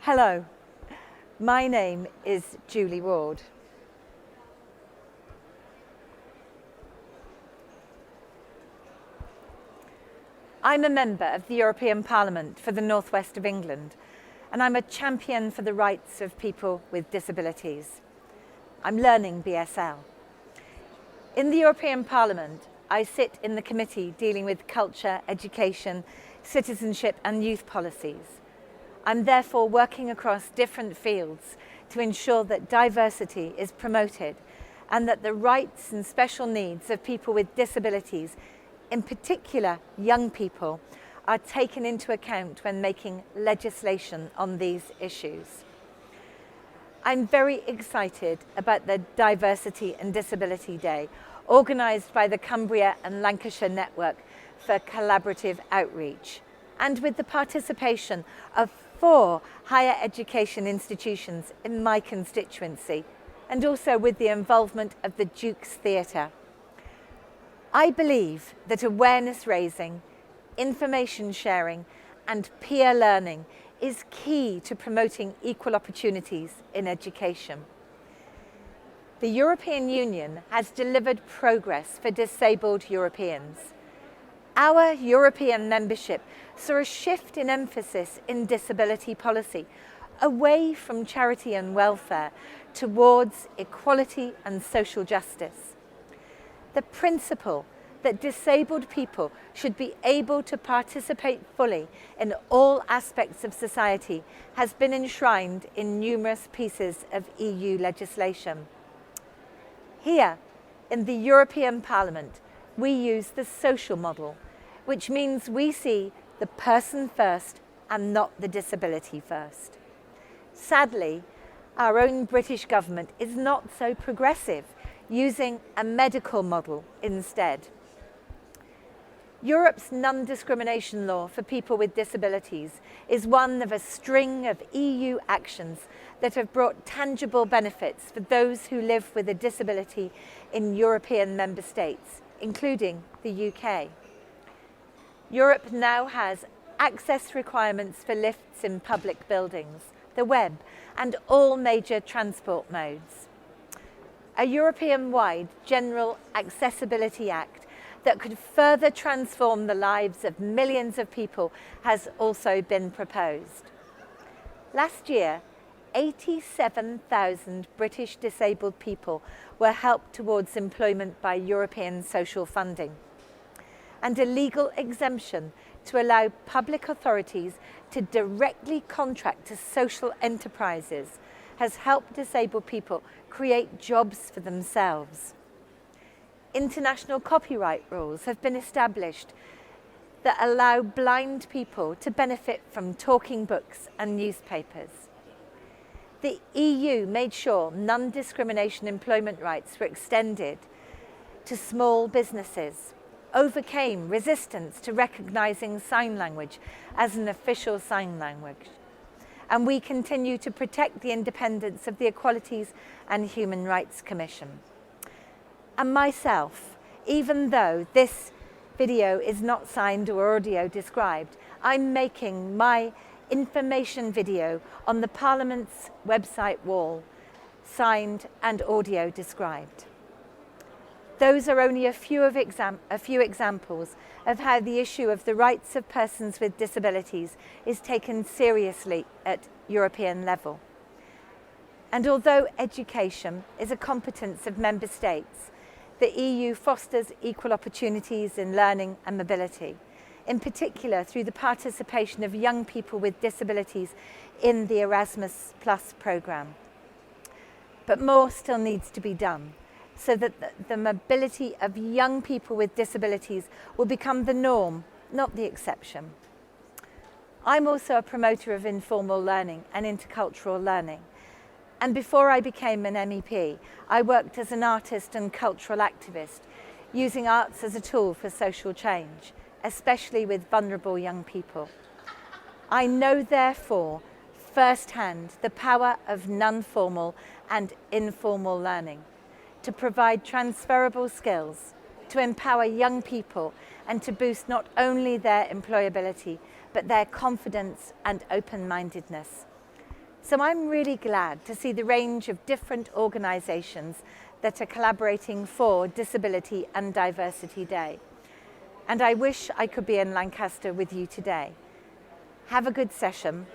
Hello, my name is Julie Ward. I'm a member of the European Parliament for the North West of England, and I'm a champion for the rights of people with disabilities. I'm learning BSL. In the European Parliament, I sit in the committee dealing with culture, education, citizenship and youth policies. I'm therefore working across different fields to ensure that diversity is promoted and that the rights and special needs of people with disabilities, in particular young people, are taken into account when making legislation on these issues. I'm very excited about the Diversity and Disability Day, organised by the Cumbria and Lancashire Network for Collaborative Outreach, and with the participation of 4 higher education institutions in my constituency, and also with the involvement of the Duke's Theatre. I believe that awareness raising, information sharing and peer learning is key to promoting equal opportunities in education. The European Union has delivered progress for disabled Europeans. Our European membership saw a shift in emphasis in disability policy, away from charity and welfare towards equality and social justice. The principle that disabled people should be able to participate fully in all aspects of society has been enshrined in numerous pieces of EU legislation. Here, in the European Parliament, we use the social model, which means we see the person first and not the disability first. Sadly, our own British government is not so progressive, using a medical model instead. Europe's non-discrimination law for people with disabilities is one of a string of EU actions that have brought tangible benefits for those who live with a disability in European member states, including the UK. Europe now has access requirements for lifts in public buildings, the web, and all major transport modes. A European-wide General Accessibility Act that could further transform the lives of millions of people has also been proposed. Last year, 87,000 British disabled people were helped towards employment by European social funding, and a legal exemption to allow public authorities to directly contract to social enterprises has helped disabled people create jobs for themselves. International copyright rules have been established that allow blind people to benefit from talking books and newspapers. The EU made sure non-discrimination employment rights were extended to small businesses, overcame resistance to recognising sign language as an official sign language, and we continue to protect the independence of the Equalities and Human Rights Commission. And myself, even though this video is not signed or audio described, I'm making my information video on the Parliament's website wall, signed and audio described. Those are only a few examples of how the issue of the rights of persons with disabilities is taken seriously at European level. And although education is a competence of member states, the EU fosters equal opportunities in learning and mobility, in particular through the participation of young people with disabilities in the Erasmus Plus programme. But more still needs to be done, so that the mobility of young people with disabilities will become the norm, not the exception. I'm also a promoter of informal learning and intercultural learning. And before I became an MEP, I worked as an artist and cultural activist, using arts as a tool for social change, especially with vulnerable young people. I know, therefore, firsthand the power of non-formal and informal learning to provide transferable skills, to empower young people and to boost not only their employability, but their confidence and open-mindedness. So I'm really glad to see the range of different organisations that are collaborating for Disability and Diversity Day. And I wish I could be in Lancaster with you today. Have a good session.